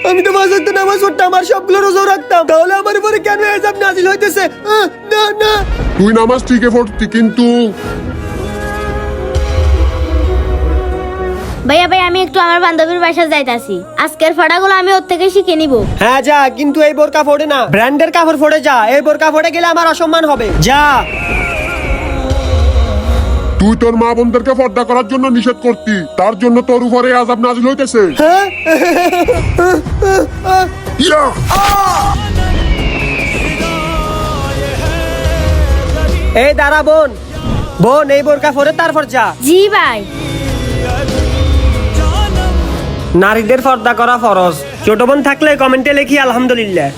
আমি তো মাঝে নামাজ পড়তাম আর সবগুলো রোজা রাখতাম, তাহলে আমার উপরে কেন আযাব নাযিল হইতেছে? না না, তুই নামাজ ঠিকই পড়তি, কিন্তু ভাইয়া ভাই আমি একটু আমার বান্ধবীর বাসায় যাইতাছি, আজকের ফটাগুলো আমি ওর থেকে শিখে নিব। হ্যাঁ যা, কিন্তু এই বোরকা পরে না, ব্র্যান্ডের কাপড় পরে যা। এই বোরকা পরে গেলে আমার অসম্মান হবে। যা। তুই তোর মা বোনদেরকে পর্দা করার জন্য নিষেধ করতি, তার জন্য তোর উপরে আযাব নাযিল হইতেছে। হ্যাঁ? ইয়া! এই দাঁড়া বোন, বোন এই বোরকা পরে তারপর যা। জি ভাই। নারীদের পর্দা করা ফরজ। ছোট বোন থাকলে কমেন্টে লিখি আলহামদুলিল্লাহ।